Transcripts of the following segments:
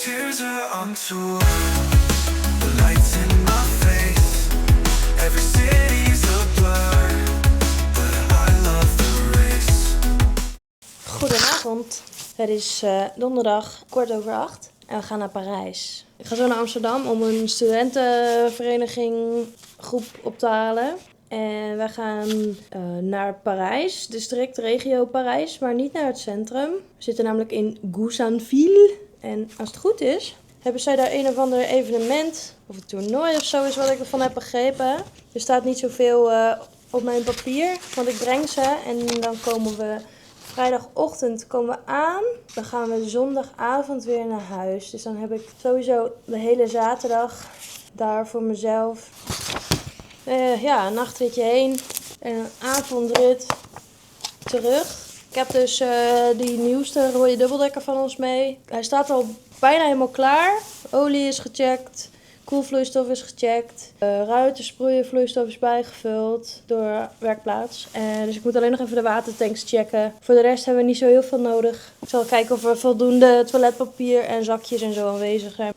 tears are on tour. The lights in my face. Every city's a blur, but I love the race. Goedenavond. Het is donderdag 7:15 en we gaan naar Parijs. Ik ga zo naar Amsterdam om een studentenvereniging groep op te halen. En wij gaan naar Parijs, district regio Parijs, maar niet naar het centrum. We zitten namelijk in Goussainville. En als het goed is, hebben zij daar een of ander evenement of een toernooi of zo is wat ik ervan heb begrepen. Er staat niet zoveel op mijn papier, want ik breng ze en dan komen we vrijdagochtend aan. Dan gaan we zondagavond weer naar huis. Dus dan heb ik sowieso de hele zaterdag daar voor mezelf. Een nachtritje heen en een avondrit terug. Ik heb dus die nieuwste rode dubbeldekker van ons mee. Hij staat al bijna helemaal klaar. Olie is gecheckt. Koelvloeistof is gecheckt. Ruitensproeiervloeistof is bijgevuld door werkplaats. Dus ik moet alleen nog even de watertanks checken. Voor de rest hebben we niet zo heel veel nodig. Ik zal kijken of er voldoende toiletpapier en zakjes en zo aanwezig zijn.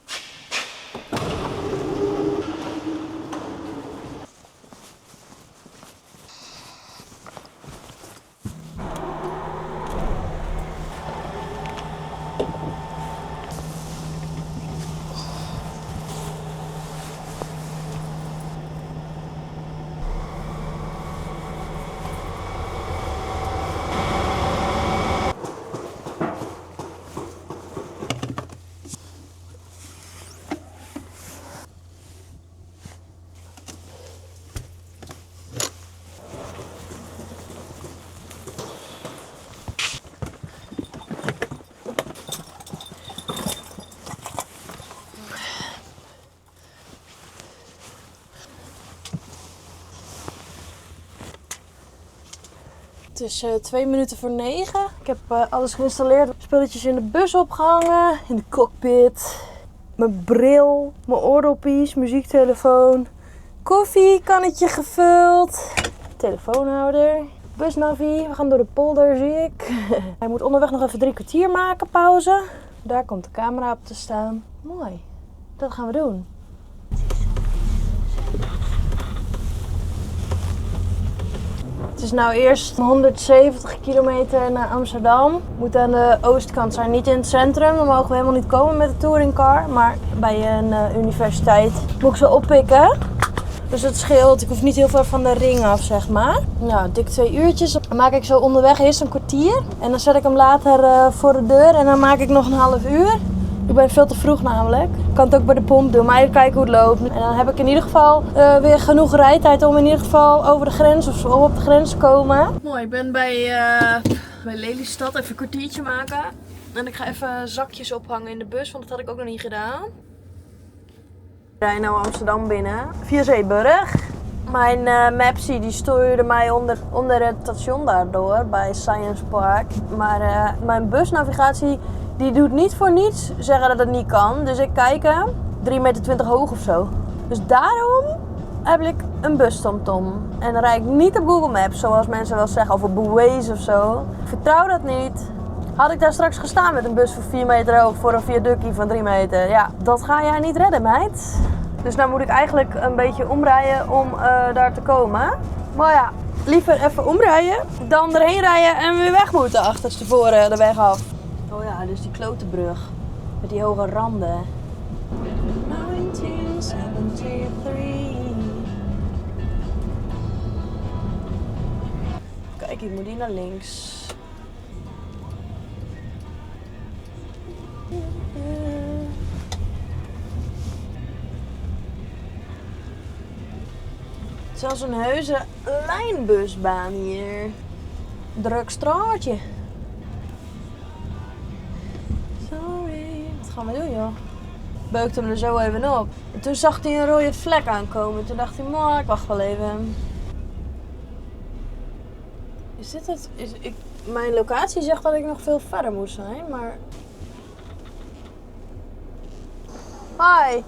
Het is 9:02. Ik heb alles geïnstalleerd. Spulletjes in de bus opgehangen. In de cockpit. Mijn bril. Mijn oordoppies. Muziektelefoon. Koffiekannetje gevuld. Telefoonhouder. Busnavi. We gaan door de polder, zie ik. Hij moet onderweg nog even 3 kwartier maken. Pauze. Daar komt de camera op te staan. Mooi. Dat gaan we doen. Het is nou eerst 170 kilometer naar Amsterdam. We moeten aan de oostkant zijn, niet in het centrum. Dan mogen we helemaal niet komen met de touringcar. Maar bij een universiteit moet ik ze oppikken. Dus het scheelt. Ik hoef niet heel ver van de ring af, zeg maar. Nou, dik 2 uurtjes. Dan maak ik zo onderweg eerst een kwartier. En dan zet ik hem later voor de deur. En dan maak ik nog een half uur. Ik ben veel te vroeg namelijk. Ik kan het ook bij de pomp doen, maar even kijken hoe het loopt. En dan heb ik in ieder geval weer genoeg rijtijd om in ieder geval over de grens of op de grens te komen. Mooi, ik ben bij Lelystad even een kwartiertje maken. En ik ga even zakjes ophangen in de bus, want dat had ik ook nog niet gedaan. Ik rij nou Amsterdam binnen, via Zeeburg. Mijn Mapsie die stuurde mij onder het station daardoor, bij Science Park. Maar mijn busnavigatie die doet niet voor niets zeggen dat het niet kan. Dus ik kijk hem, 3,20 meter hoog of zo. Dus daarom heb ik een bustomtom. En dan rijd ik niet op Google Maps, zoals mensen wel zeggen, of op Waze of zo. Ik vertrouw dat niet. Had ik daar straks gestaan met een bus van 4 meter hoog voor een viaductje van 3 meter. Ja, dat ga jij niet redden, meid. Dus nou moet ik eigenlijk een beetje omrijden om daar te komen. Maar ja, liever even omrijden dan erheen rijden en weer weg moeten achterstevoren de weg af. Oh ja, dus die klotenbrug met die hoge randen. 1973. Kijk, ik moet hier naar links. Het is zelfs een heuse lijnbusbaan hier. Druk straatje. Sorry. Wat gaan we doen, joh? Beukte hem er zo even op. En toen zag hij een rode vlek aankomen. Toen dacht hij, maar ik wacht wel even. Is dit het? Mijn locatie zegt dat ik nog veel verder moet zijn, maar... Hi. Hi,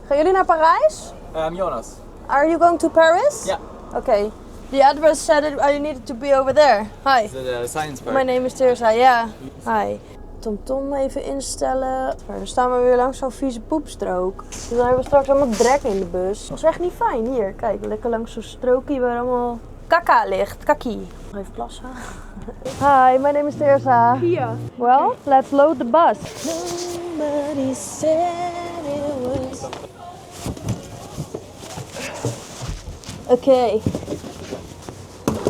Gaan jullie naar Parijs? I'm Jonas. Are you going to Paris? Yeah, Okay. The address said I needed to be over there. Hi. the science park. My name is Teresa, yeah. Hi. TomTom even instellen. Maar dan staan we weer langs zo'n vieze poepstrook. Dus dan hebben we straks allemaal drek in de bus. Dat is echt niet fijn. Hier, kijk, lekker langs zo'n strookje waar allemaal kaka ligt. Kakkie. Nog even plassen. Hi, my name is Teresa. Ja. Well, let's load the bus. Nobody said it was... Oké.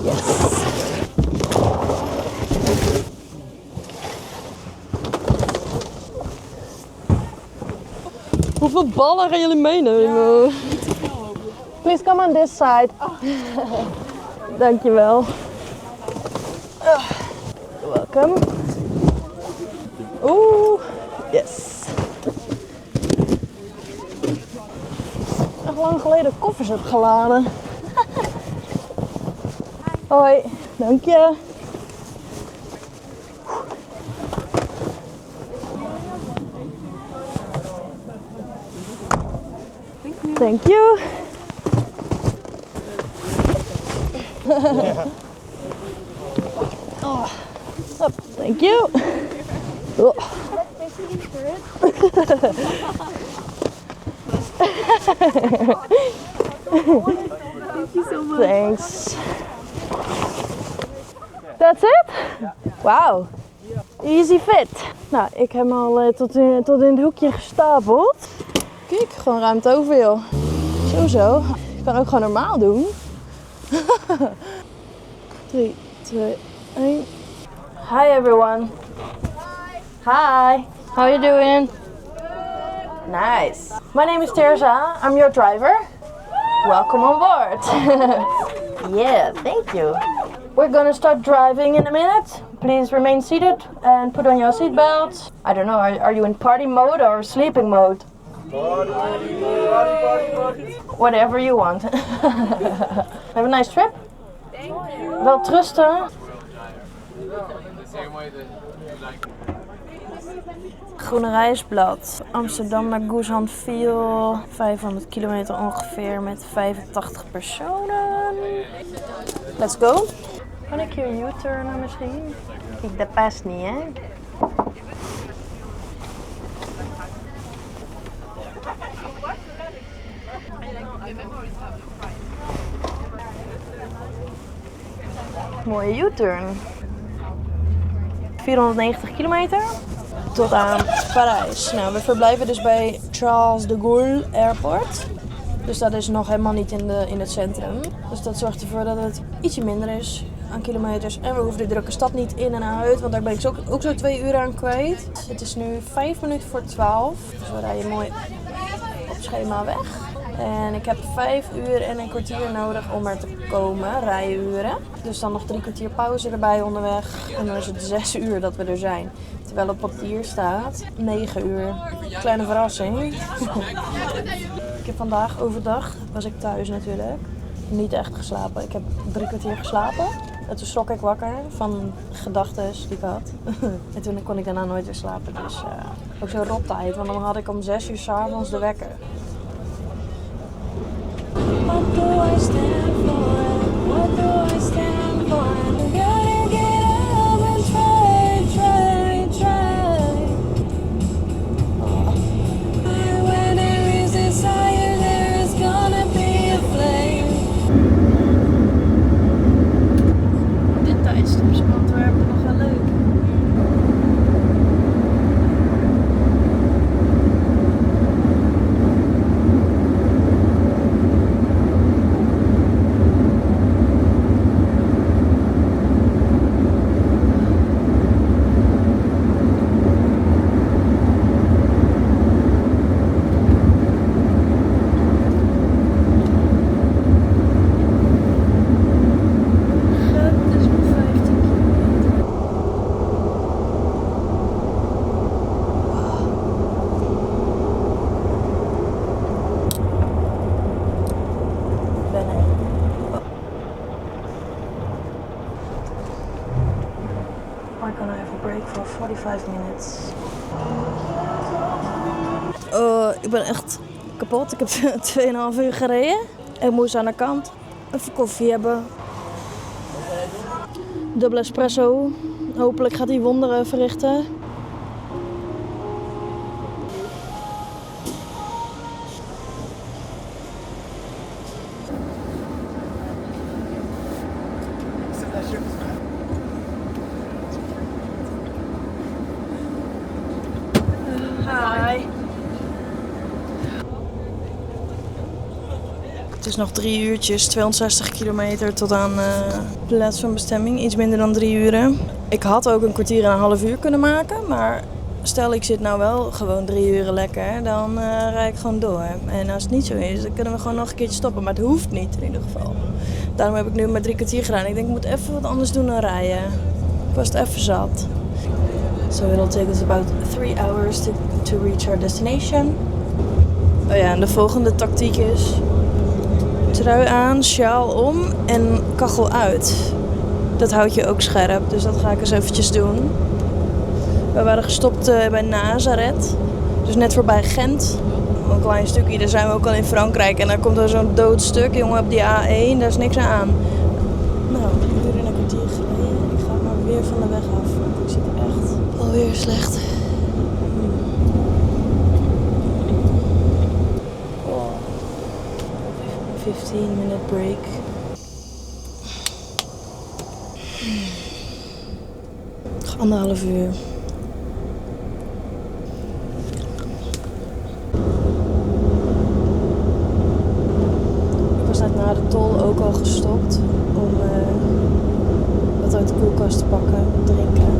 Yes. Hoeveel ballen gaan jullie meenemen? Please come on this side. Dankjewel. Welkom. Oeh, yes. Nog lang geleden koffers heb geladen. Hoi, dank je. Thank you. Oh, up, thank you. Oh. Thank you so much. Thanks. That's it? Wauw. Easy fit. Nou, ik heb hem al tot in het hoekje gestapeld. Kijk, gewoon ruimte over, joh. Zo. Ik kan ook gewoon normaal doen. 3, 2, 1. Hi everyone. Hi. How you doing? Nice. My name is Teresa. I'm your driver. Welcome on board. Yeah, thank you. We're gonna start driving in a minute. Please remain seated and put on your seatbelt. I don't know, are you in party mode or sleeping mode? Whatever you want. Have a nice trip. Thank you. Wel trusten. Groene Reisblad. Amsterdam naar Goeshandviel. 500 kilometer ongeveer met 85 personen. Let's go. Kan ik hier U-turnen misschien? Kijk, dat past niet, hè? Mooie U-turn. 490 kilometer tot aan Parijs. Nou, we verblijven dus bij Charles de Gaulle Airport. Dus dat is nog helemaal niet in het centrum. Dus dat zorgt ervoor dat het ietsje minder is aan kilometers. En we hoeven de drukke stad niet in en uit, want daar ben ik ook zo 2 uur aan kwijt. Het is nu 5 minuten voor 12. Dus we rijden mooi op schema weg. En ik heb 5 uur en een kwartier nodig om er te komen, rijuren. Dus dan nog 3 kwartier pauze erbij onderweg. En dan is het 6 uur dat we er zijn. Terwijl op papier staat 9 uur. Kleine verrassing. Ik heb vandaag overdag, was ik thuis natuurlijk, niet echt geslapen. Ik heb 3 kwartier geslapen. En toen schrok ik wakker van gedachten die ik had. En toen kon ik daarna nooit weer slapen. Dus ook zo'n rottijd, want dan had ik om 6 uur 's avonds de wekker. What do I stand for? What do I stand for? I gotta get up and try. When there is desire, there is gonna be a flame. Dit tijdstip is in Antwerpen nog wel leuk. We're gonna have a break for 45 minutes. Ik ben echt kapot. Ik heb 2,5 uur gereden. Ik moest aan de kant even koffie hebben. Dubbele espresso. Hopelijk gaat hij wonderen verrichten. Het is nog 3 uurtjes, 260 kilometer tot aan de plaats van bestemming. Iets minder dan 3 uren. Ik had ook een kwartier en een half uur kunnen maken, maar stel ik zit nou wel gewoon 3 uren lekker, dan rijd ik gewoon door. En als het niet zo is, dan kunnen we gewoon nog een keertje stoppen. Maar het hoeft niet in ieder geval. Daarom heb ik nu maar 3 kwartier gedaan. Ik denk, ik moet even wat anders doen dan rijden. Ik was het even zat. So it'll take us about 3 hours to reach our destination. Oh ja, en de volgende tactiek is trui aan, sjaal om en kachel uit. Dat houdt je ook scherp, dus dat ga ik eens eventjes doen. We waren gestopt bij Nazareth, dus net voorbij Gent. Een klein stukje, daar zijn we ook al in Frankrijk. En daar komt er zo'n dood stuk, jongen, op die A1, daar is niks aan. Nou, 1 uur en een kwartier geleden. Ik ga maar weer van de weg af. Ik zie het echt alweer slecht. 15-minute break. Nog 1,5 uur. Ik was net na de tol ook al gestopt om wat uit de koelkast te pakken, drinken.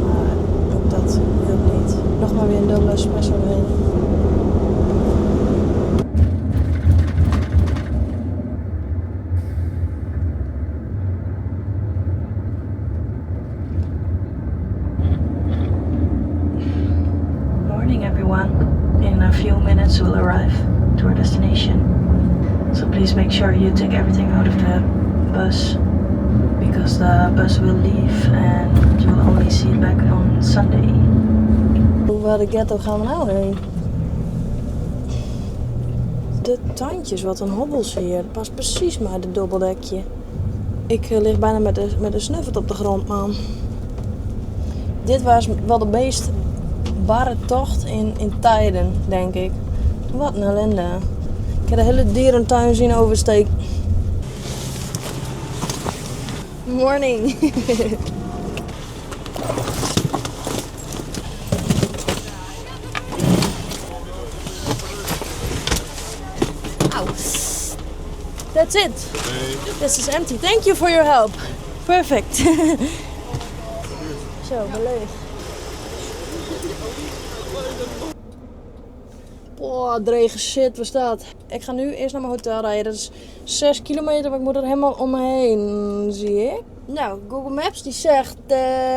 Maar ook dat hielp niet. Nog maar weer een dubbele espresso erin. In a few minutes we'll arrive to our destination. So please make sure you take everything out of the bus, because the bus will leave and you will only see it back on Sunday. Waar de ghetto gaan we nou heen? De tandjes, wat een hobbels hier. Dat past precies maar het dubbeldekje. Ik lig bijna met de snuffert op de grond, man. Dit was wel de meest barre tocht in tijden, denk ik. Wat een ellende. Ik heb de hele dierentuin zien oversteken. Morning. Ow. That's it. This is empty. Thank you for your help. Perfect. Zo, beleefd. Oh, drege shit, waar staat? Ik ga nu eerst naar mijn hotel rijden. Dat is 6 kilometer, maar ik moet er helemaal om me heen, zie je? Nou, Google Maps die zegt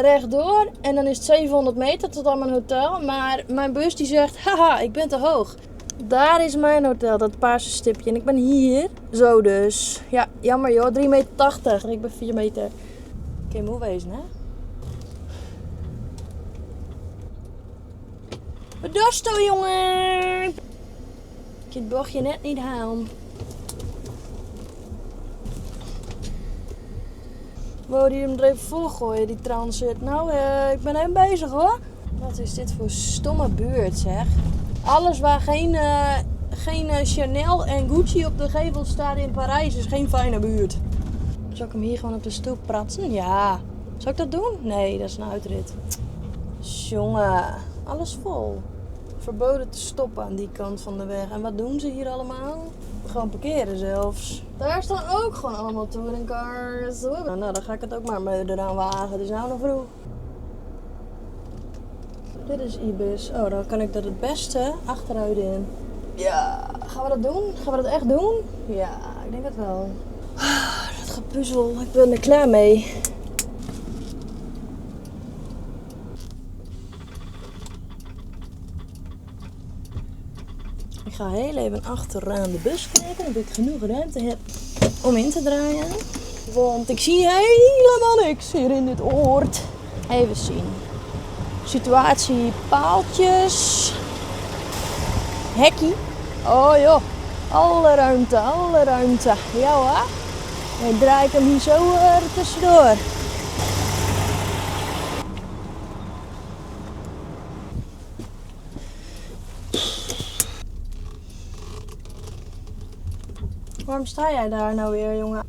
rechtdoor en dan is het 700 meter tot aan mijn hotel. Maar mijn bus die zegt, haha, ik ben te hoog. Daar is mijn hotel, dat paarse stipje. En ik ben hier. Zo dus. Ja, jammer joh, 3,80 meter. Ik ben 4 meter. Kun je moe wezen, hè? Wat dosto, jongen? Ik het bochtje net niet halen. Wou die hem er even vol gooien, die transit. Nou, ik ben even bezig hoor. Wat is dit voor stomme buurt, zeg. Alles waar geen Chanel en Gucci op de gevel staat in Parijs is geen fijne buurt. Zal ik hem hier gewoon op de stoep pratsen? Ja. Zal ik dat doen? Nee, dat is een uitrit. Jongen, alles vol. Verboden te stoppen aan die kant van de weg. En wat doen ze hier allemaal? Gewoon parkeren zelfs. Daar staan ook gewoon allemaal touringcars. Nou, dan ga ik het ook maar eraan wagen. Het is nou nog vroeg. Dit is Ibis. Oh, dan kan ik dat het beste achteruit in. Ja, gaan we dat doen? Gaan we dat echt doen? Ja, ik denk het wel. Dat gepuzzel, ik ben er klaar mee. Ik ga heel even achteraan de bus kijken, dat ik genoeg ruimte heb om in te draaien. Want ik zie helemaal niks hier in dit oord. Even zien. Situatie, paaltjes. Hekkie. Oh joh, alle ruimte, alle ruimte. Ja hoor. Dan draai ik hem hier zo tussendoor. Waarom sta jij daar nou weer, jongen?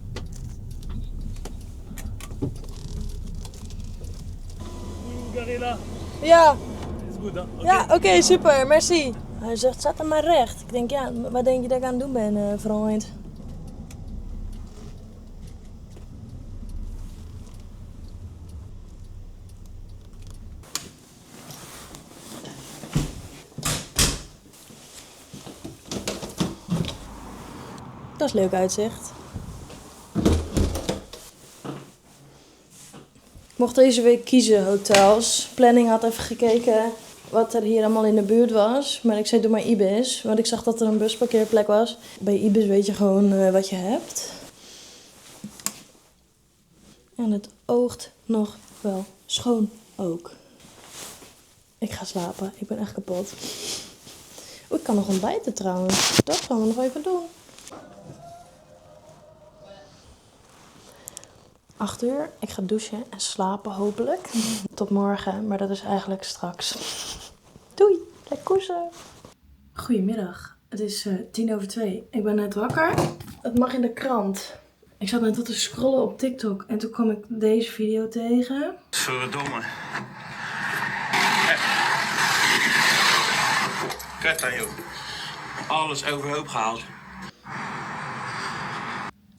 Garilla. Ja. Is goed, hè? Okay. Ja, oké, super, merci. Hij zegt, zet hem maar recht. Ik denk, ja, wat denk je dat ik aan het doen ben, vriend? Dat is leuk uitzicht. Ik mocht deze week kiezen hotels. Planning had even gekeken wat er hier allemaal in de buurt was. Maar ik zei doe maar Ibis. Want ik zag dat er een busparkeerplek was. Bij Ibis weet je gewoon wat je hebt. En het oogt nog wel schoon ook. Ik ga slapen. Ik ben echt kapot. Oeh, ik kan nog ontbijten trouwens. Dat gaan we nog even doen. 8 uur. Ik ga douchen en slapen hopelijk. Tot morgen, maar dat is eigenlijk straks. Doei. Lekker koesen. Goedemiddag. Het is 2:10. Ik ben net wakker. Het mag in de krant. Ik zat net te scrollen op TikTok en toen kwam ik deze video tegen. Verdomme. Kijk dan joh. Alles overhoop gehaald.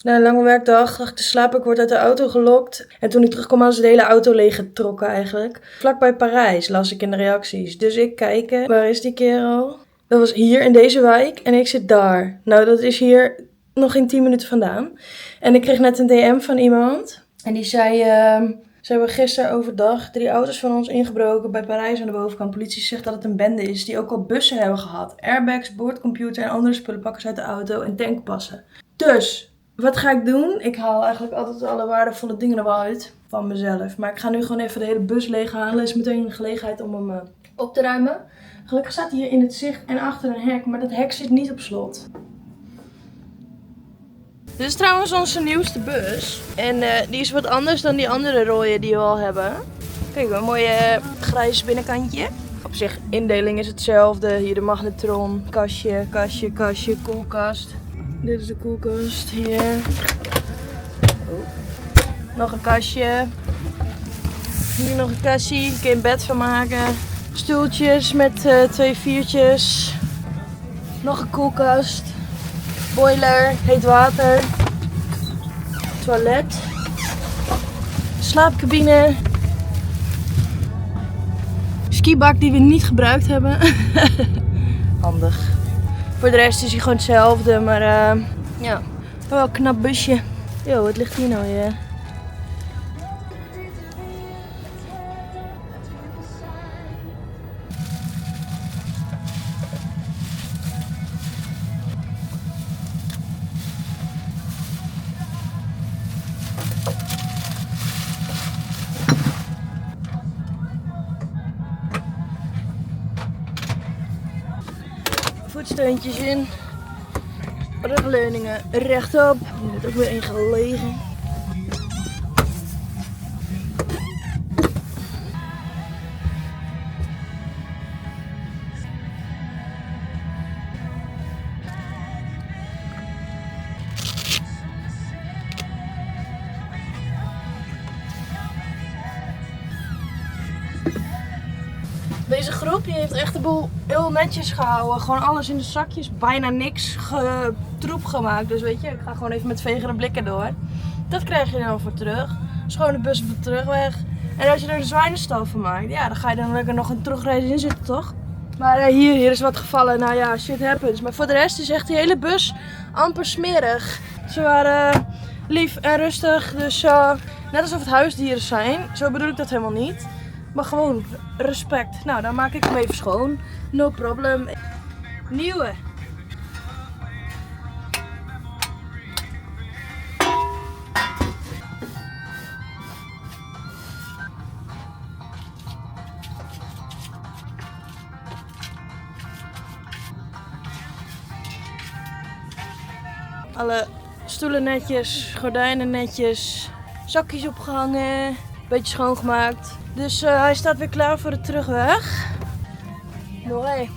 Na een lange werkdag lag ik te slapen, ik word uit de auto gelokt. En toen ik terugkwam was de hele auto leeggetrokken eigenlijk. Vlakbij Parijs las ik in de reacties. Dus ik kijken, waar is die kerel? Dat was hier in deze wijk en ik zit daar. Nou, dat is hier nog geen 10 minuten vandaan. En ik kreeg net een DM van iemand. En die zei, ze hebben gisteren overdag 3 auto's van ons ingebroken bij Parijs aan de bovenkant. Politie zegt dat het een bende is die ook al bussen hebben gehad. Airbags, boordcomputer en andere spullenpakkers uit de auto en tankpassen. Dus, wat ga ik doen? Ik haal eigenlijk altijd alle waardevolle dingen er wel uit van mezelf. Maar ik ga nu gewoon even de hele bus leeghalen. Het is meteen een gelegenheid om hem op te ruimen. Gelukkig staat hij hier in het zicht en achter een hek, maar dat hek zit niet op slot. Dit is trouwens onze nieuwste bus. En die is wat anders dan die andere rode die we al hebben. Kijk, een mooie grijs binnenkantje. Op zich, indeling is hetzelfde. Hier de magnetron, kastje, koelkast. Dit is de koelkast, hier. Oh. Nog een kastje. Hier nog een kastje, hier kun je een bed van maken. Stoeltjes met 2 viertjes. Nog een koelkast. Boiler, heet water. Toilet. Slaapcabine. Skibak die we niet gebruikt hebben. Handig. Voor de rest is hij gewoon hetzelfde, maar ja, wel een knap busje. Yo, wat ligt hier nou weer? Voetsteuntjes in. Rugleuningen rechtop. Er wordt ook weer één gelegen. Deze groep die heeft echt de boel heel netjes gehouden. Gewoon alles in de zakjes. Bijna niks troep gemaakt. Dus weet je, ik ga gewoon even met vegere blikken door. Dat krijg je dan voor terug. Schone bus voor terugweg. En als je er een zwijnenstal van maakt, ja, dan ga je dan lekker nog een terugreis in zitten, toch? Maar hier is wat gevallen. Nou ja, shit happens. Maar voor de rest is echt die hele bus amper smerig. Ze waren lief en rustig. Dus net alsof het huisdieren zijn. Zo bedoel ik dat helemaal niet. Maar gewoon respect. Nou, dan maak ik hem even schoon. No problem. Nieuwe. Alle stoelen netjes, gordijnen netjes, zakjes opgehangen, beetje schoongemaakt. Dus hij staat weer klaar voor de terugweg. Mooi.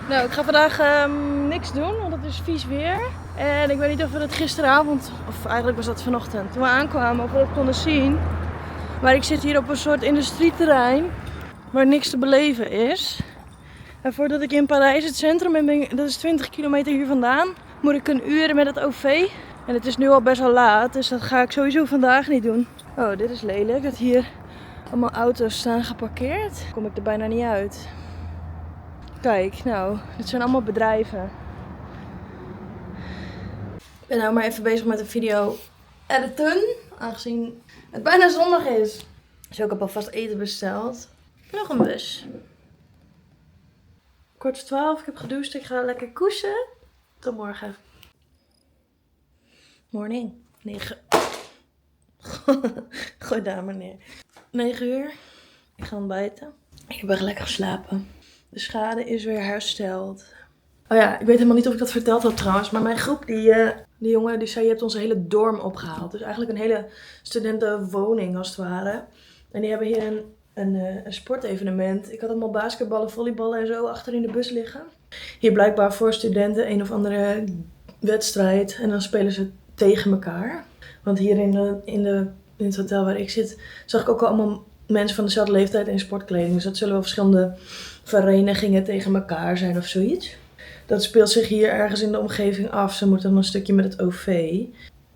Nou, ik ga vandaag niks doen, want het is vies weer. En ik weet niet of we dat gisteravond, of eigenlijk was dat vanochtend, toen we aankwamen, of we dat konden zien. Maar ik zit hier op een soort industrieterrein waar niks te beleven is. En voordat ik in Parijs het centrum in ben, dat is 20 kilometer hier vandaan, moet ik een uur met het OV En het is nu al best wel laat, dus dat ga ik sowieso vandaag niet doen. Oh, dit is lelijk, dat hier allemaal auto's staan geparkeerd. Kom ik er bijna niet uit. Kijk, nou, dit zijn allemaal bedrijven. Ik ben nou maar even bezig met een video editen, aangezien het bijna zondag is. Dus ik heb alvast eten besteld. Nog een bus. 11:45, ik heb gedoucht, ik ga lekker koersen. Tot morgen. Morning. 9. Gooi daar maar neer. 9 uur. Ik ga ontbijten. Ik heb echt lekker geslapen. De schade is weer hersteld. Oh ja, ik weet helemaal niet of ik dat verteld had trouwens. Maar mijn groep, die jongen die zei, je hebt onze hele dorm opgehaald. Dus eigenlijk een hele studentenwoning als het ware. En die hebben hier een sportevenement. Ik had allemaal basketballen, volleyballen en zo achter in de bus liggen. Hier blijkbaar voor studenten een of andere wedstrijd. En dan spelen ze tegen elkaar. Want hier in het hotel waar ik zit, zag ik ook al allemaal mensen van dezelfde leeftijd in sportkleding. Dus dat zullen wel verschillende verenigingen tegen elkaar zijn of zoiets. Dat speelt zich hier ergens in de omgeving af. Ze moeten dan een stukje met het OV.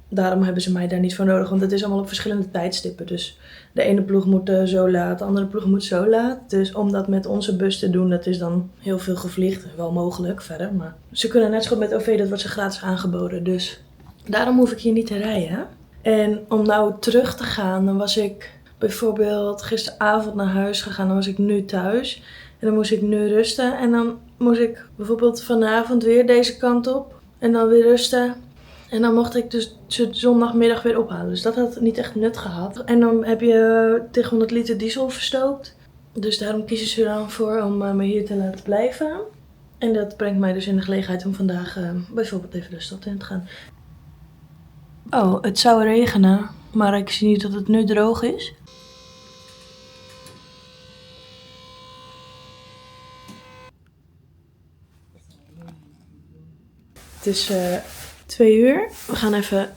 Daarom hebben ze mij daar niet voor nodig, want het is allemaal op verschillende tijdstippen. Dus de ene ploeg moet zo laat, de andere ploeg moet zo laat. Dus om dat met onze bus te doen, dat is dan heel veel gevliegd. Wel mogelijk verder, maar ze kunnen net zo goed met OV, dat wordt ze gratis aangeboden. Dus daarom hoef ik hier niet te rijden. En om nou terug te gaan, dan was ik bijvoorbeeld gisteravond naar huis gegaan. Dan was ik nu thuis en dan moest ik nu rusten. En dan moest ik bijvoorbeeld vanavond weer deze kant op en dan weer rusten. En dan mocht ik dus zondagmiddag weer ophalen. Dus dat had niet echt nut gehad. En dan heb je tegen 100 liter diesel verstookt. Dus daarom kiezen ze er dan voor om me hier te laten blijven. En dat brengt mij dus in de gelegenheid om vandaag bijvoorbeeld even de stad in te gaan. Oh, het zou regenen. Maar ik zie niet dat het nu droog is. Het is 2 uur. We gaan even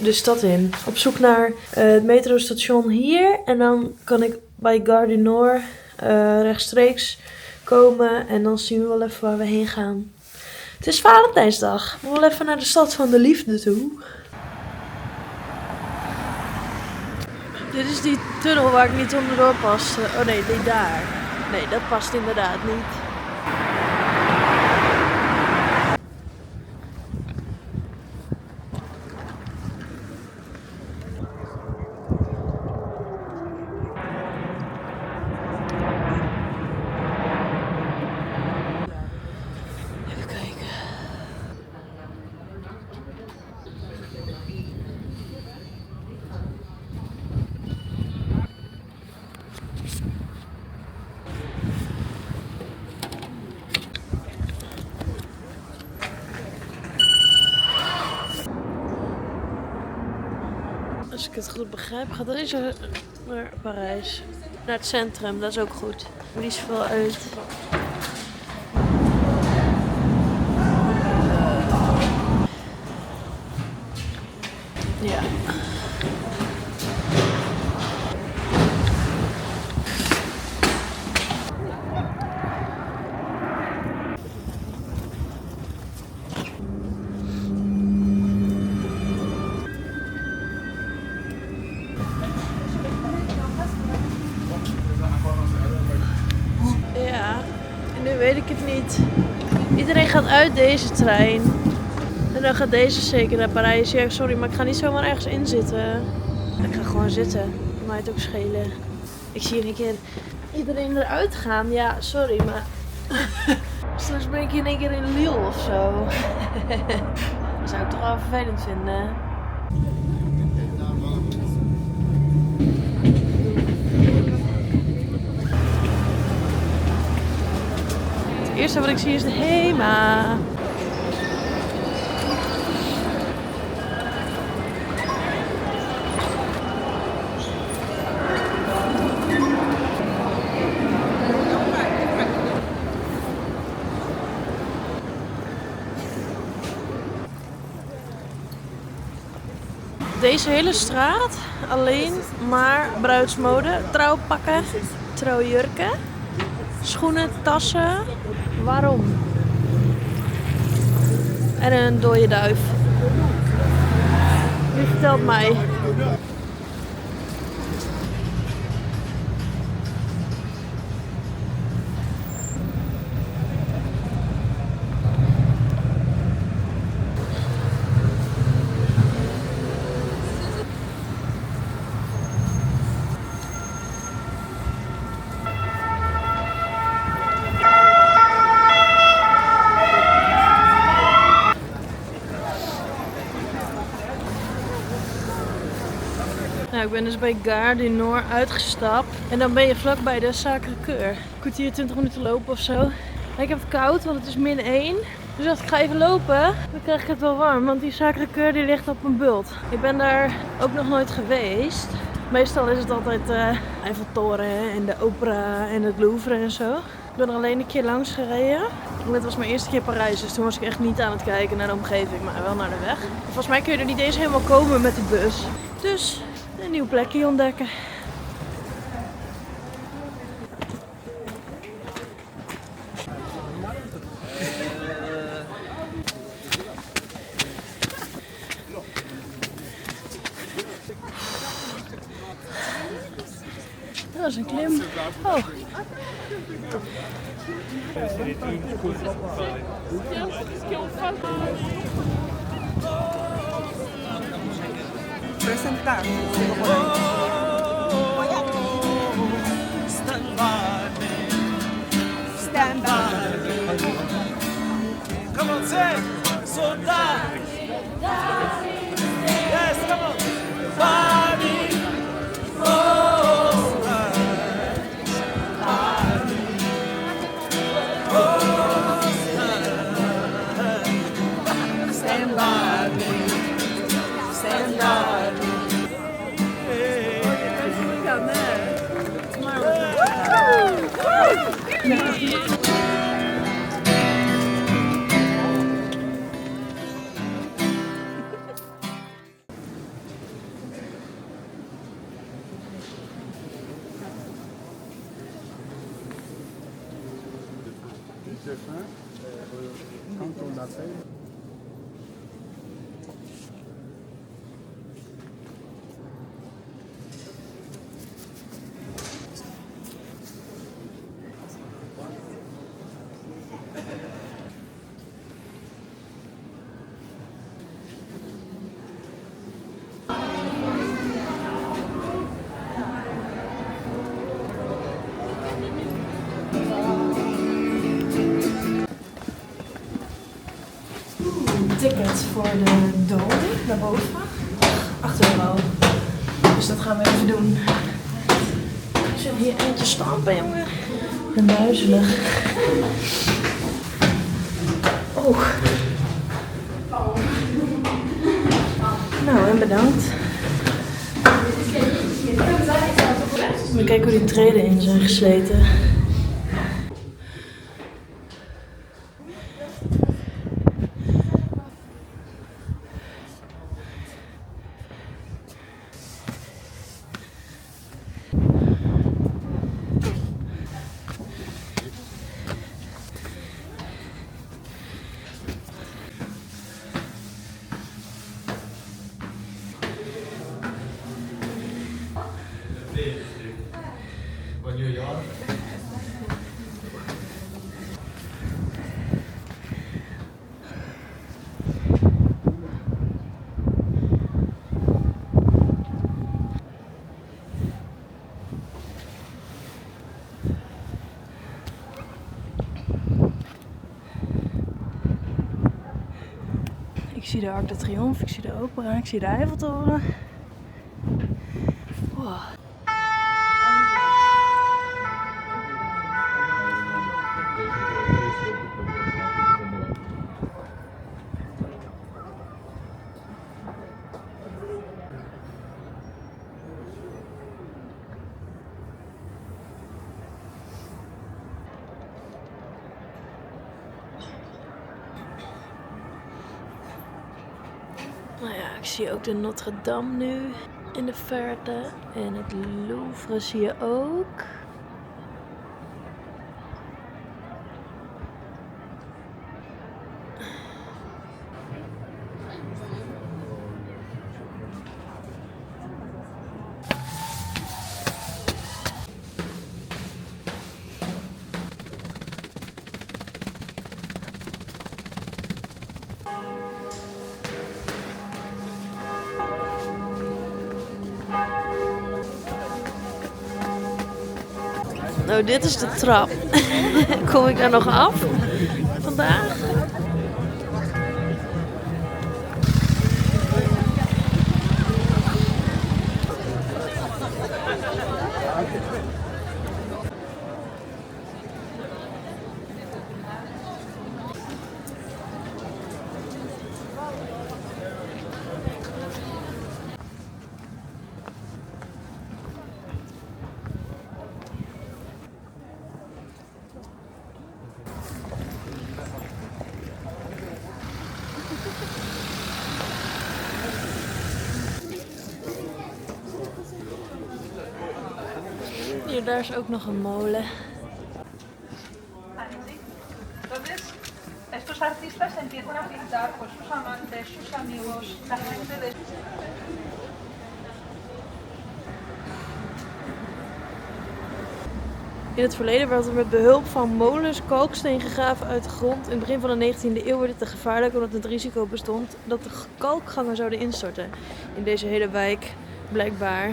de stad in. Op zoek naar het metrostation hier. En dan kan ik bij Gare du Nord rechtstreeks komen. En dan zien we wel even waar we heen gaan. Het is Valentijnsdag. We gaan wel even naar de stad van de liefde toe. Dit is die tunnel waar ik niet onderdoor pas. Oh nee, die daar. Nee, dat past inderdaad niet. Even kijken. Als ik het goed begrijp, gaat deze naar Parijs. Naar het centrum, dat is ook goed. Niet zoveel uit. Ja. Ja, en nu weet ik het niet. Iedereen gaat uit deze trein. En dan gaat deze zeker naar Parijs. Ja, sorry, maar ik ga niet zomaar ergens in zitten. Ik ga gewoon zitten. Dat maakt het ook schelen. Ik zie in een keer iedereen eruit gaan. Ja, sorry, maar straks ben ik in één keer in Lille of zo. Dat zou ik toch wel vervelend vinden. Het eerste wat ik zie is de HEMA. Deze hele straat alleen maar bruidsmode, trouwpakken, trouwjurken, schoenen, tassen. Waarom? En een dode duif. vertelt mij. Nou, ik ben dus bij Gare du Nord uitgestapt en dan ben je vlakbij de Sacré-Cœur. Een kwartier, 20 minuten lopen of zo. En ik heb het koud, want het is -1. Dus als ik ga even lopen, dan krijg ik het wel warm, want die Sacré-Cœur die ligt op een bult. Ik ben daar ook nog nooit geweest. Meestal is het altijd Eiffeltoren en de Opera en het Louvre en zo. Ik ben er alleen een keer langs gereden. Dit was mijn eerste keer Parijs, dus toen was ik echt niet aan het kijken naar de omgeving, maar wel naar de weg. Volgens mij kun je er niet eens helemaal komen met de bus. Dus een nieuw plekje ontdekken. Dat is een klim. Oh. Stand by. Come on, say, soldat. Yes, come on. Body. Stand by me. Stand by me. Tickets voor de Dome, daarboven. 8 euro. Dus dat gaan we even doen. Ik zit hier eentje stampen, jongen. En duizelig. Oh. Nou, en bedankt. Even kijken hoe die treden in zijn gesleten. Ik zie de Arc de Triomphe, ik zie de Opera, ik zie de Eiffeltoren. Wow. Nou ja, ik zie ook de Notre Dame nu in de verte. En het Louvre zie je ook. Nou, dit is de trap. Kom ik daar nog af vandaag? Hier, daar is ook nog een molen. Estos artistas empiezan a pintar pues sus amantes, sus amigos, la gente de... In het verleden werd er met behulp van molens kalksteen gegraven uit de grond. In het begin van de 19e eeuw werd het te gevaarlijk omdat het risico bestond dat de kalkgangen zouden instorten. In deze hele wijk blijkbaar.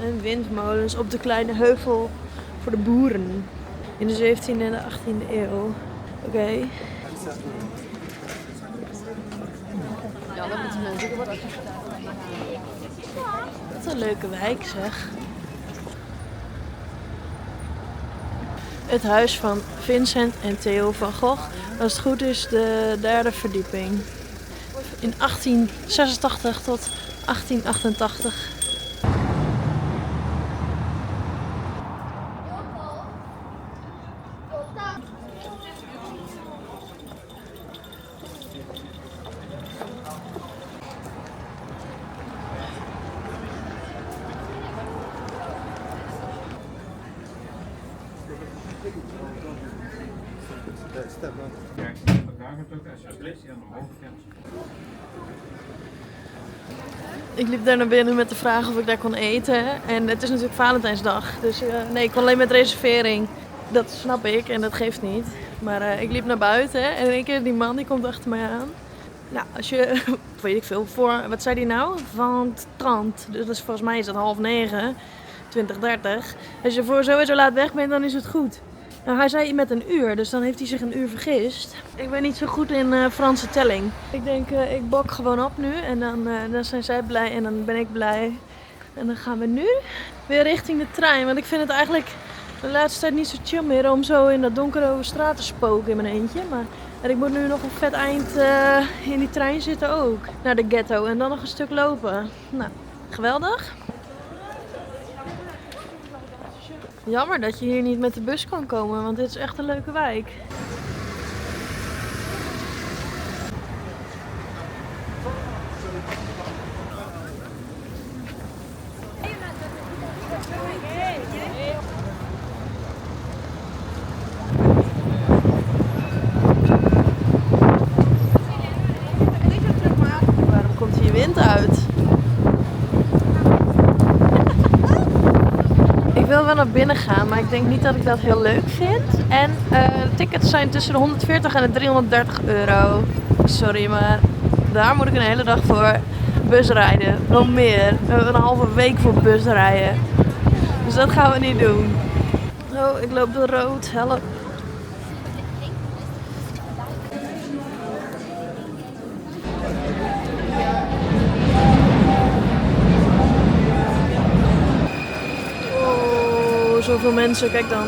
En windmolens op de kleine heuvel voor de boeren. In de 17e en de 18e eeuw. Oké. Wat een leuke wijk zeg. Het huis van Vincent en Theo van Gogh. Als het goed is de 3e verdieping. In 1886 tot 1888. Ik liep daar naar binnen met de vraag of ik daar kon eten. En het is natuurlijk Valentijnsdag. Dus nee, ik kon alleen met reservering. Dat snap ik en dat geeft niet. Maar ik liep naar buiten en in één keer die man die komt achter mij aan. Nou, als je, weet ik veel, voor, wat zei die nou? Van Trant. Dus volgens mij is dat 8:30, 20:30. Als je voor sowieso laat weg bent, dan is het goed. Nou, hij zei met een uur, dus dan heeft hij zich een uur vergist. Ik ben niet zo goed in Franse telling. Ik denk, ik bak gewoon op nu en dan zijn zij blij en dan ben ik blij. En dan gaan we nu weer richting de trein, want ik vind het eigenlijk de laatste tijd niet zo chill meer om zo in dat donkere straat te spoken in mijn eentje. Maar en ik moet nu nog een vet eind in die trein zitten ook, naar de ghetto en dan nog een stuk lopen. Nou, geweldig. Jammer dat je hier niet met de bus kan komen, want dit is echt een leuke wijk. Waarom komt hier wind uit? Ik wil wel naar binnen gaan, maar ik denk niet dat ik dat heel leuk vind. En de tickets zijn tussen de 140 en de 330 euro. Sorry, maar daar moet ik een hele dag voor busrijden. Nog meer. We hebben een halve week voor busrijden. Dus dat gaan we niet doen. Oh, ik loop door rood. Help. Zoveel mensen, kijk dan.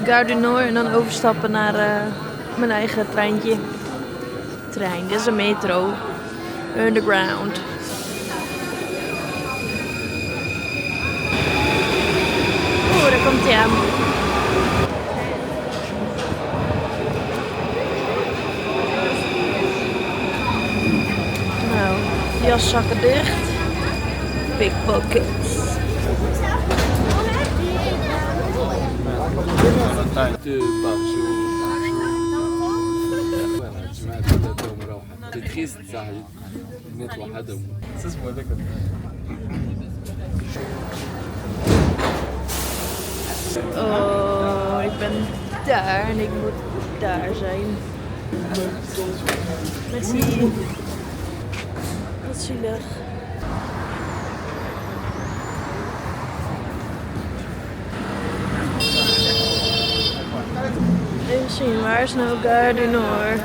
Gare du Nord en dan overstappen naar mijn eigen treintje. Trein, dit is een metro. Underground. Oeh, daar komt hij aan. Nou, jaszakken dicht. Pickpockets. Oh, ik ben daar en ik moet daar zijn. Merci. Wat zielig. Even zien, waar is nou Gare du Nord?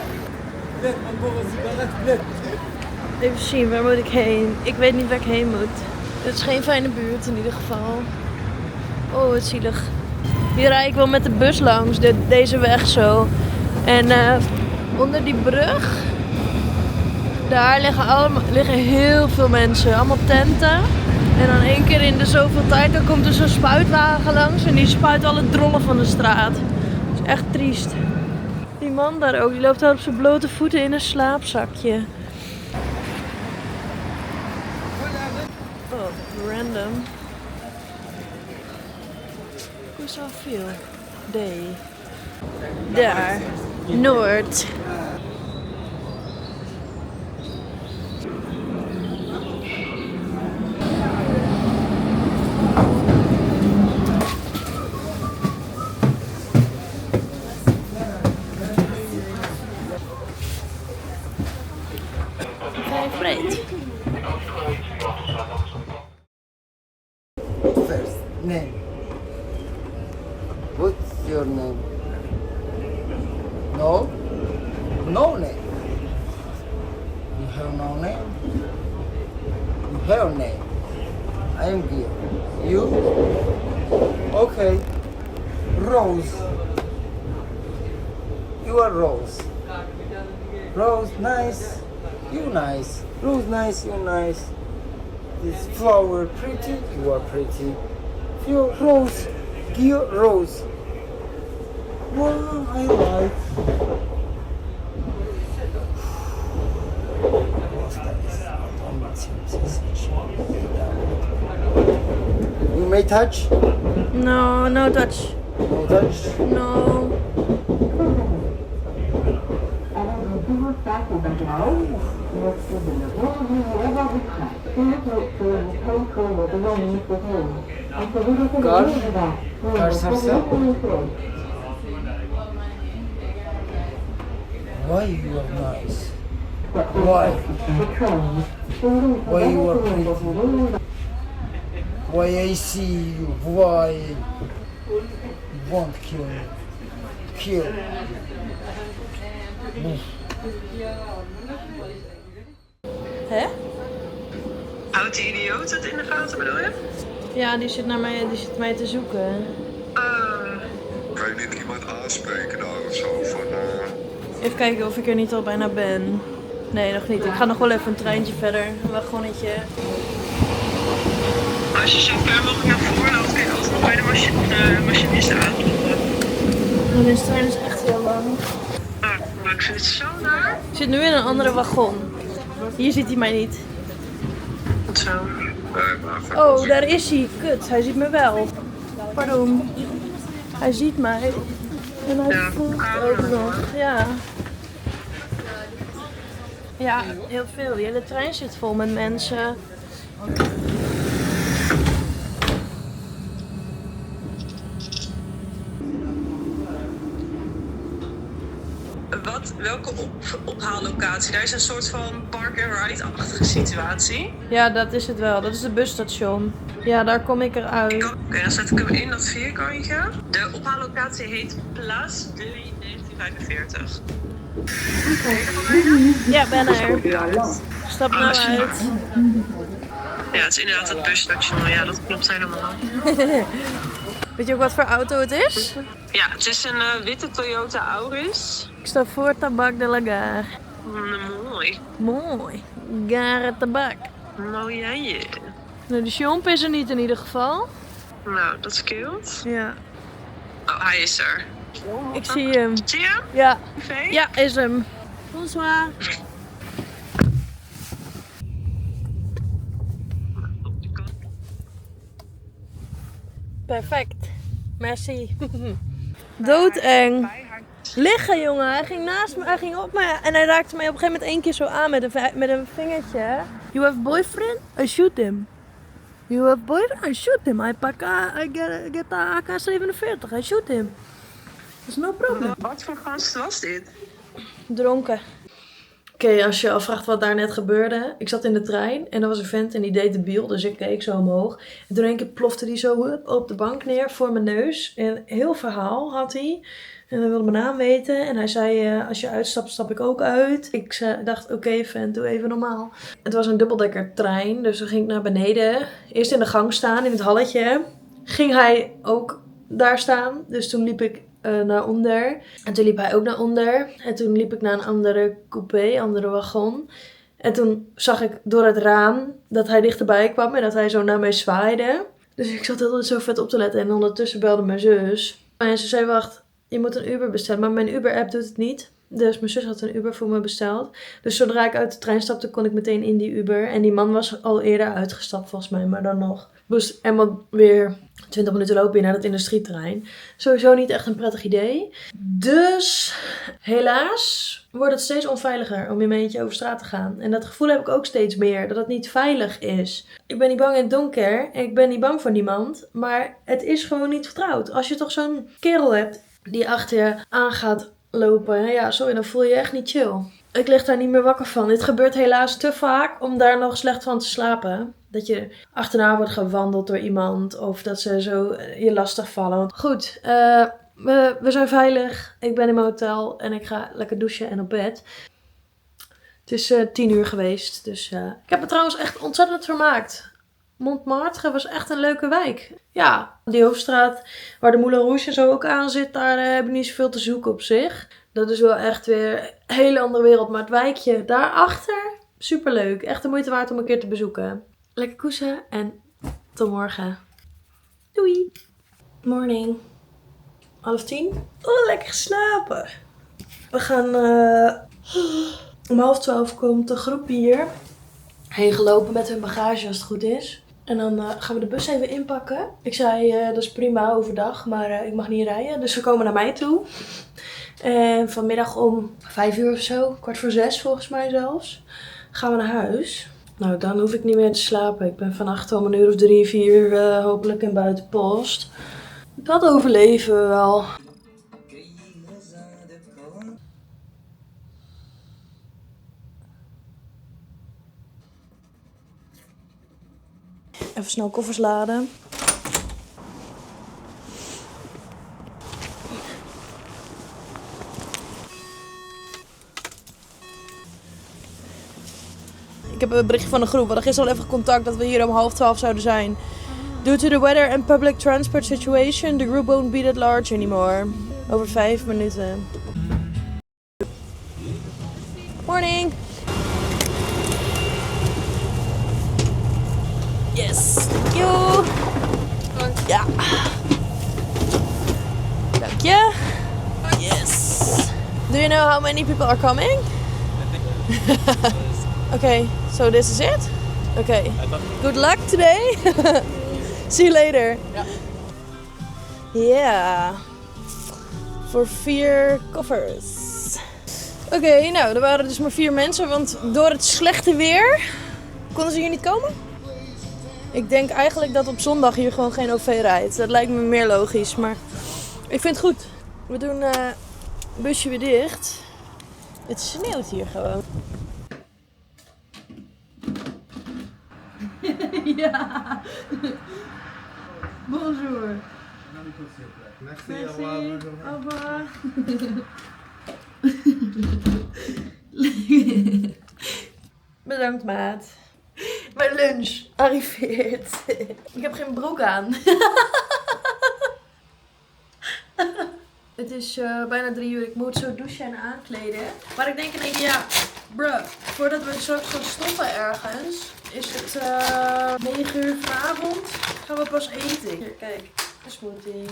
Even zien, waar moet ik heen? Ik weet niet waar ik heen moet. Het is geen fijne buurt in ieder geval. Oh, wat zielig. Hier rijd ik wel met de bus langs, deze weg zo. En onder die brug, daar liggen heel veel mensen. Allemaal tenten. En dan 1 keer in de zoveel tijd, dan komt er zo'n spuitwagen langs. En die spuit alle drollen van de straat. Dat is echt triest. Die man daar ook, die loopt daar op zijn blote voeten in een slaapzakje. Oh, random. Zoveel. Day. Daar. Noord. Vijf breed. First name. What's your name? No? No name. You have no name? You have name. I am here. You? Okay. Rose. You are Rose. Rose, nice. You nice. Rose, nice. You nice. This flower, pretty. You are pretty. You Rose. You Rose. Wow, I like. You may touch? No, no touch. No touch? No. Car? Car sarsa? Why you are nice? Why? Why you are pretty? Why I see you? Why you won't kill me? Kill. Hè? Houdt die idioot het in de gaten, bedoel je? Ja, die zit mij te zoeken. Kan je niet iemand aanspreken daar of zo? Even kijken of ik er niet al bijna ben. Nee, nog niet. Ik ga nog wel even een treintje verder. Een wagonnetje. Als je zo ver mogelijk naar voren loopt, kun je altijd nog bij de machinist aankloppen. Deze trein is echt heel lang. Maar ik vind het zo naar. Ik zit nu in een andere wagon. Hier ziet hij mij niet. Wat zo? Oh, daar is hij. Kut, hij ziet me wel. Pardon. Hij ziet mij. En hij voelt ook nog. Ja. Ja, heel veel. Die hele trein zit vol met mensen. Welke ophaallocatie? Daar is een soort van park-and-ride-achtige situatie. Ja, dat is het wel. Dat is het busstation. Ja, daar kom ik eruit. Oké, dan zet ik hem in dat vierkantje. De ophaallocatie heet Place de 1945. Ja, ben er. Stap nou uit. Ja, het is inderdaad het busstation. Ja, dat klopt helemaal. Weet je ook wat voor auto het is? Ja, het is een witte Toyota Auris. Ik sta voor Tabak de la Gare. Mooi. Mooi. Gare Tabak. Mooi jij. Nou, de Chomp is er niet in ieder geval. Nou, dat scheelt. Ja. Oh, hij is er. Ik zie hem. Zie je hem? Ja. Privé? Ja, is hem. Bonsoir. Perfect. Merci. Doodeng. Liggen, jongen. Hij ging naast me, hij ging op me en hij raakte mij op een gegeven moment 1 keer zo aan met een vingertje. You have boyfriend? I shoot him. You have boyfriend? I shoot him. I get a AK-47. I shoot him. There's no problem. Wat voor gast was dit? Dronken. Oké, als je afvraagt wat daar net gebeurde. Ik zat in de trein en er was een vent en die deed debiel. Dus ik keek zo omhoog. En toen in één keer plofte die zo op de bank neer voor mijn neus. En een heel verhaal had hij. En hij wilde mijn naam weten. En hij zei, als je uitstapt, stap ik ook uit. Ik dacht, oké, vent, doe even normaal. Het was een dubbeldekker trein. Dus toen ging ik naar beneden. Eerst in de gang staan, in het halletje. Ging hij ook daar staan. Dus toen liep ik naar onder. En toen liep hij ook naar onder. En toen liep ik naar een andere coupé, andere wagon. En toen zag ik door het raam dat hij dichterbij kwam en dat hij zo naar mij zwaaide. Dus ik zat altijd zo vet op te letten. En ondertussen belde mijn zus. En ze zei, wacht, je moet een Uber bestellen. Maar mijn Uber-app doet het niet. Dus mijn zus had een Uber voor me besteld. Dus zodra ik uit de trein stapte, kon ik meteen in die Uber. En die man was al eerder uitgestapt volgens mij, maar dan nog. Dus helemaal weer 20 minuten lopen naar dat industrieterrein. Sowieso niet echt een prettig idee. Dus helaas wordt het steeds onveiliger om in mijn eentje over straat te gaan. En dat gevoel heb ik ook steeds meer, dat het niet veilig is. Ik ben niet bang in het donker en ik ben niet bang voor niemand. Maar het is gewoon niet vertrouwd. Als je toch zo'n kerel hebt die achter je aan gaat lopen. Ja, sorry, dan voel je je echt niet chill. Ik lig daar niet meer wakker van. Dit gebeurt helaas te vaak om daar nog slecht van te slapen. Dat je achterna wordt gewandeld door iemand. Of dat ze zo je lastig vallen. Want goed, we zijn veilig. Ik ben in mijn hotel en ik ga lekker douchen en op bed. Het is 10 uur geweest. Dus ik heb me trouwens echt ontzettend vermaakt. Montmartre was echt een leuke wijk. Ja, die hoofdstraat waar de Moulin Rouge en zo ook aan zit, daar heb ik niet zoveel te zoeken op zich. Dat is wel echt weer een hele andere wereld. Maar het wijkje daarachter, superleuk. Echt de moeite waard om een keer te bezoeken. Lekker koesen en tot morgen. Doei! Morning. 9:30. Oh, lekker geslapen. We gaan om 11:30 komt de groep hier heen gelopen met hun bagage als het goed is. En dan gaan we de bus even inpakken. Ik zei, dat is prima overdag, maar ik mag niet rijden. Dus ze komen naar mij toe. En vanmiddag om 5 uur of zo, 5:15 volgens mij zelfs, gaan we naar huis. Nou, dan hoef ik niet meer te slapen. Ik ben vannacht om 1 uur of 3, 4 hopelijk in buitenpost. Dat overleven we wel. Even snel koffers laden. Ik heb een berichtje van de groep. We hadden gisteren al even contact dat we hier om 11:30 zouden zijn. Due to the weather and public transport situation, the group won't be that large anymore. Over 5 minuten. Morning! Yes, thank you! Ja. Dank je. Yes. Do you know how many people are coming? Okay, so this is it? Okay. Good luck today. See you later. Yeah. Voor 4 koffers. Oké, nou, er waren dus maar 4 mensen, want door het slechte weer konden ze hier niet komen. Ik denk eigenlijk dat op zondag hier gewoon geen OV rijdt. Dat lijkt me meer logisch, maar ik vind het goed. We doen het busje weer dicht. Het sneeuwt hier gewoon. Ja. Bonjour. Merci. Au revoir. Bedankt, maat. Mijn lunch arriveert. Ik heb geen broek aan. Het is bijna 3 uur. Ik moet zo douchen en aankleden. Maar ik denk in één keer, ja, bruh, voordat we straks gaan stoppen ergens, is het 9 uur vanavond. Gaan we pas eten. Hier, kijk, een smoothie.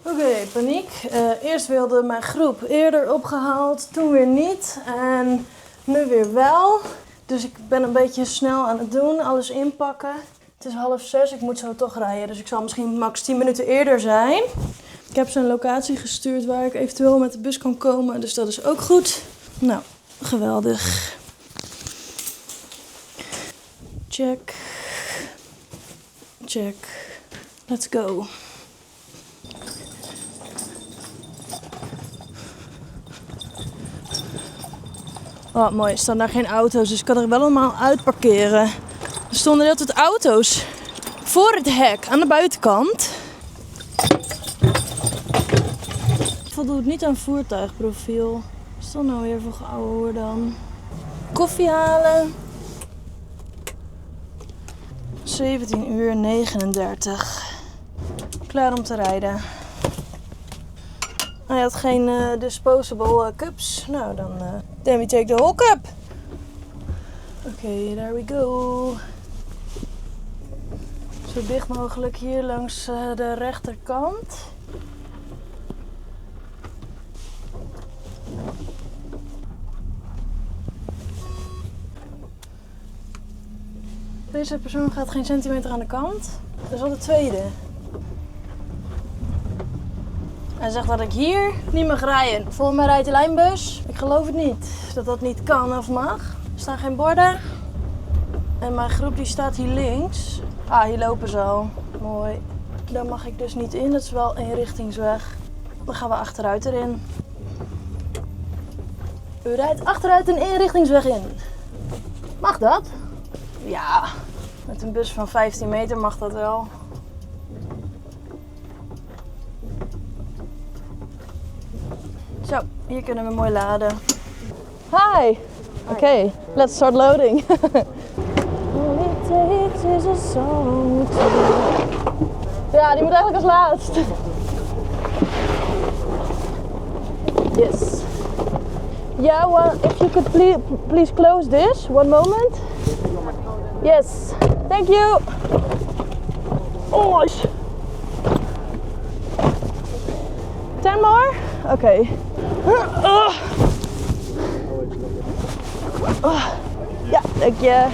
Oké, paniek. Eerst wilde mijn groep eerder opgehaald, toen weer niet. En nu weer wel. Dus ik ben een beetje snel aan het doen, alles inpakken. Het is 5:30, ik moet zo toch rijden. Dus ik zal misschien max 10 minuten eerder zijn. Ik heb ze een locatie gestuurd waar ik eventueel met de bus kan komen. Dus dat is ook goed. Nou, geweldig. Check. Check. Let's go. Oh, mooi. Er staan daar geen auto's, dus ik kan er wel allemaal uitparkeren. Er stonden heel wat auto's voor het hek aan de buitenkant. Voldoet niet aan voertuigprofiel. Wat is dat nou weer voor geouwe dan? Koffie halen. 17 uur 39. Klaar om te rijden. Hij had geen disposable cups. Nou, dan then we take the whole cup. Oké, there we go. Zo dicht mogelijk hier langs de rechterkant. Deze persoon gaat geen centimeter aan de kant. Dat is al de tweede. Hij zegt dat ik hier niet mag rijden. Volgens mij rijdt de lijnbus. Ik geloof het niet dat dat niet kan of mag. Er staan geen borden. En mijn groep die staat hier links. Ah, hier lopen ze al. Mooi. Daar mag ik dus niet in. Dat is wel eenrichtingsweg. Dan gaan we achteruit erin. U rijdt achteruit een eenrichtingsweg in. Mag dat? Ja, met een bus van 15 meter mag dat wel. Zo, hier kunnen we mooi laden. Hi! Oké, let's start loading. All it takes is a song to... Ja, die moet eigenlijk als laatst. Yes. Yeah, well, if you could please close this, one moment. Yes, thank you. Oh, 10 more? Okay. Ja, dank je.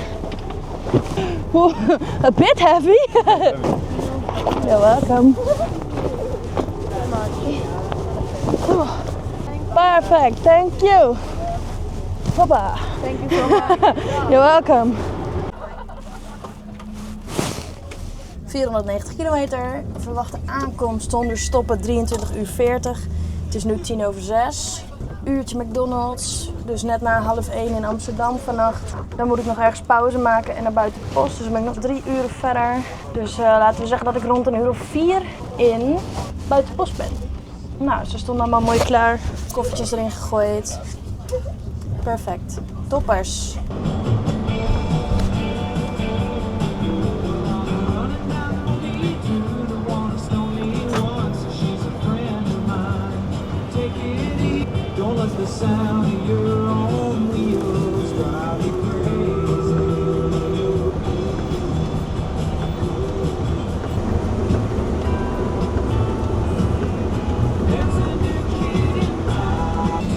A bit heavy. You're welcome. Perfect, thank you. Hoppa. Thank you so much. You're welcome. 490 kilometer. Verwachte aankomst zonder stoppen 23 uur 40. Het is nu 6:10. Uurtje McDonald's. Dus net na 12:30 in Amsterdam vannacht. Dan moet ik nog ergens pauze maken en naar buiten de post. Dus dan ben ik nog 3 uur verder. Dus laten we zeggen dat ik rond 4:00 in buiten de post ben. Nou, ze stonden allemaal mooi klaar. Koffertjes erin gegooid. Perfect. Toppers.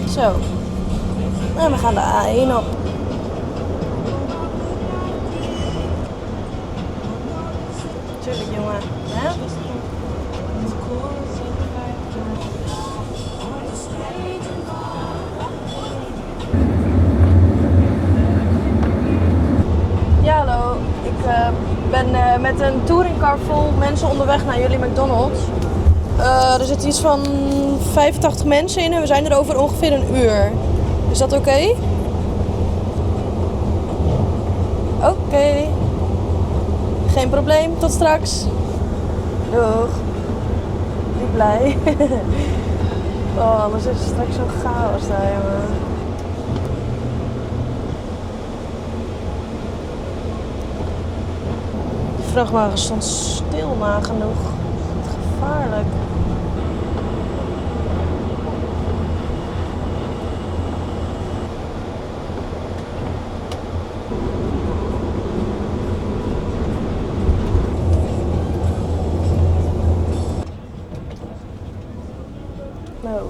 Zo. En we gaan de A1 op. Tuurlijk, jongen. Hè? Ja, hallo. Ik ben met een touringcar vol mensen onderweg naar jullie McDonald's. Er zitten iets van 85 mensen in en we zijn er over ongeveer een uur. Is dat oké? Oké. Geen probleem, tot straks. Doeg. Niet blij. Oh, anders is het straks zo'n chaos daar, jongen. De vrachtwagen stond stil nagenoeg. Gevaarlijk. Nou,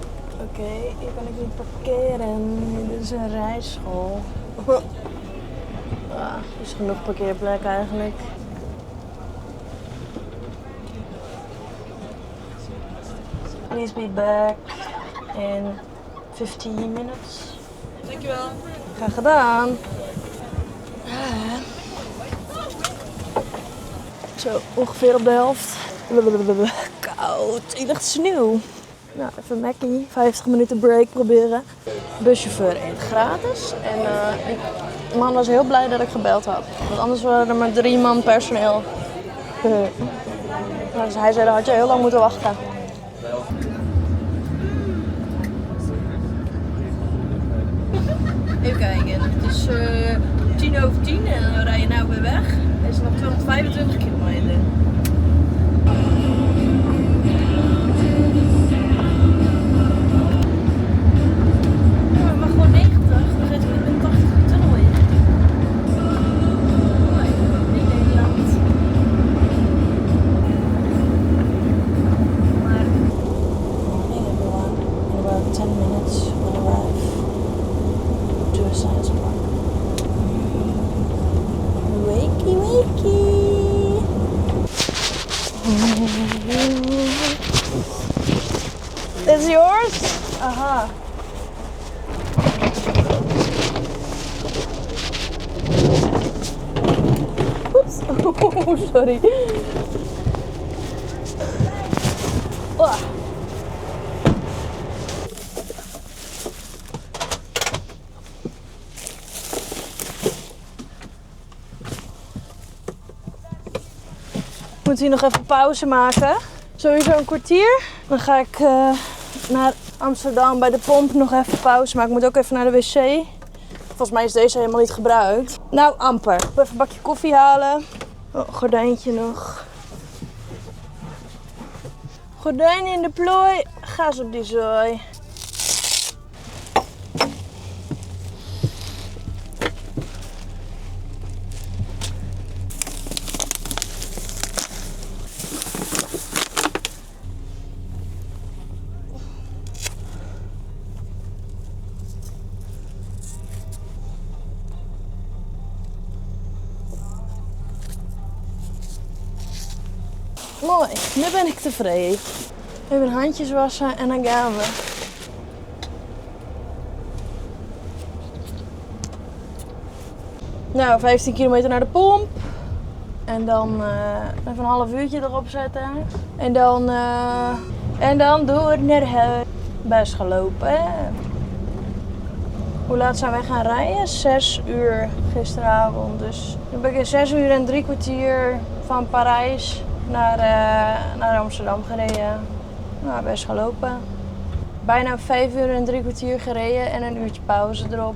oké, hier kan ik niet parkeren. Dit is een rijschool. Er is genoeg parkeerplek eigenlijk. Please be back in 15 minutes. Dankjewel. Graag gedaan. Zo, ongeveer op de helft. Koud, hier ligt sneeuw. Nou, even Mackie. 50 minuten break proberen. Buschauffeur eet gratis. En die man was heel blij dat ik gebeld had. Want anders waren er maar 3 man personeel. Dus hij zei, dan had je heel lang moeten wachten. Even kijken, het is 10:10 en we rijden nou weer weg. Het is nog 225 kilometer. Ja, maar gewoon 90, dan gaat hij met 80 de tunnel in. Mooi, in Nederland. Maar, hey everyone, in about 10 minutes we'll arrive to a science park. Wakey, wakey. It's yours? Aha. Oeps. Oh, sorry. Oh. Ik moet hier nog even pauze maken. Sowieso een kwartier. Dan ga ik naar Amsterdam bij de pomp nog even pauze maken. Ik moet ook even naar de wc. Volgens mij is deze helemaal niet gebruikt. Nou, amper. Ik wil even een bakje koffie halen. Oh, gordijntje nog. Gordijn in de plooi. Gaas op die zooi. Mooi, nu ben ik tevreden. Even handjes wassen en dan gaan we. Nou, 15 kilometer naar de pomp. En dan even een half uurtje erop zetten. En dan door naar huis. Best gelopen. Hoe laat zijn wij gaan rijden? 6 uur gisteravond. Dus nu ben ik in 6 uur en 3 kwartier van Parijs naar Amsterdam gereden. Nou, best gelopen. Bijna 5 uur en 3 kwartier gereden en een uurtje pauze erop.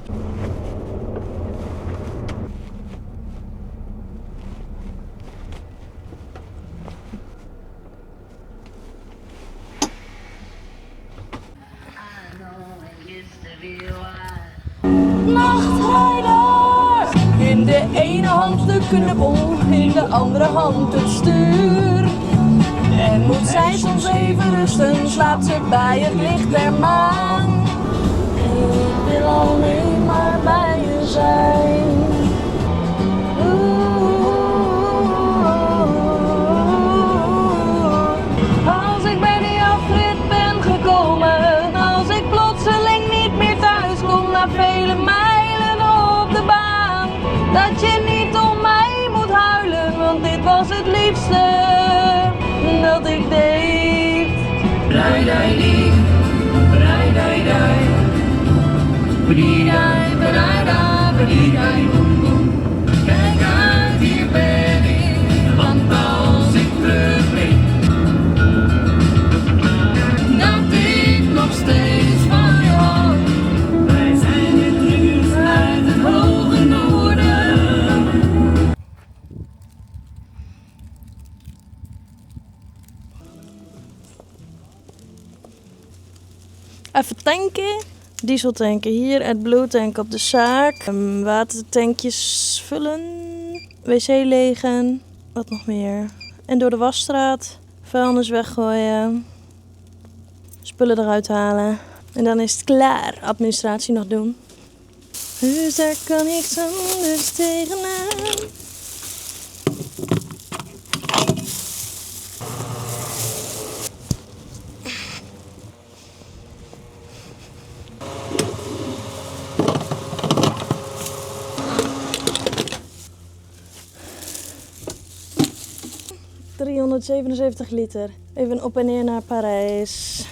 Nachtrijder! In de ene hand de knuppel, in de andere hand het stuur. En moet zij soms even rusten, slaapt ze bij het licht der maan. Ik wil alleen maar bij je zijn. Als ik bij die afrit ben gekomen, als ik plotseling niet meer thuis kom na vele mijlen op de baan, dat je niet om mij moet huilen, want dit was het liefste dat ik deed. Rijdai, rijdai, bridai, bridai, bridai, boem, boem. Kijk uit, hier ben ik, want als ik terugblik, dat ik nog steeds van je hou. Wij zijn de truus uit het hoge noorden. Even tanken. Diesel tanken hier, AdBlue tanken op de zaak. Watertankjes vullen. Wc legen. Wat nog meer? En door de wasstraat. Vuilnis weggooien. Spullen eruit halen. En dan is het klaar. Administratie nog doen. Dus daar kan niks anders tegenaan. ...377 liter. Even op en neer naar Parijs.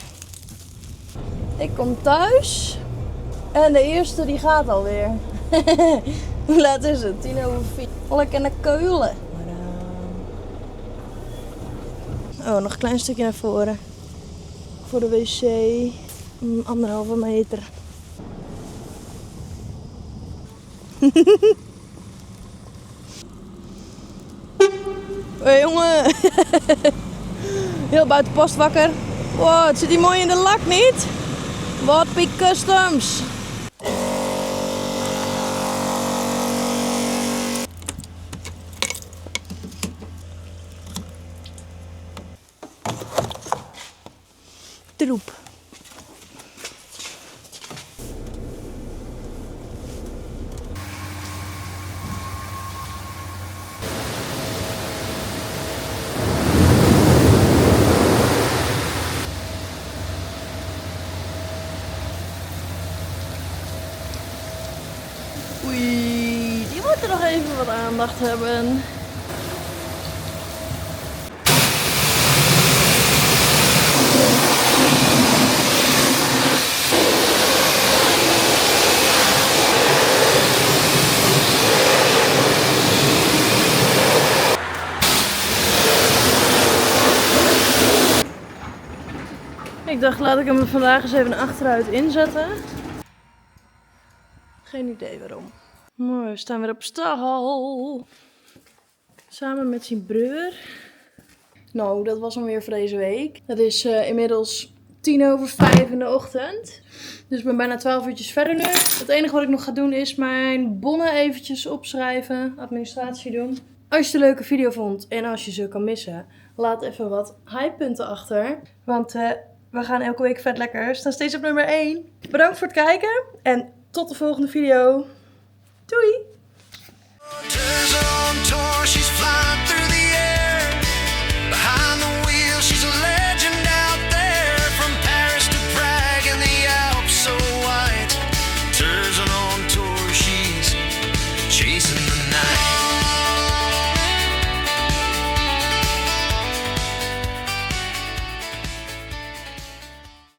Ik kom thuis. En de eerste die gaat alweer. Hoe laat is het? 4:10. Lekker naar Keulen. Oh, nog een klein stukje naar voren. Voor de wc. 1,5 meter. Hé jongen. Heel buiten post wakker. Wow, het zit hier mooi in de lak niet? Wat Peak Customs. Troep. Oei, die moet er nog even wat aandacht hebben. Ik dacht, laat ik hem vandaag eens even achteruit inzetten. Geen idee waarom. Mooi, we staan weer op stal. Samen met zijn broer. Nou, dat was hem weer voor deze week. Het is inmiddels 4:10 in de ochtend. Dus ik ben bijna 12 uurtjes verder nu. Het enige wat ik nog ga doen is mijn bonnen eventjes opschrijven. Administratie doen. Als je het een leuke video vond en als je ze kan missen, laat even wat hypepunten achter. Want we gaan elke week vet lekker. We staan steeds op nummer 1. Bedankt voor het kijken en tot de volgende video. Doei! On tour, she's flying through the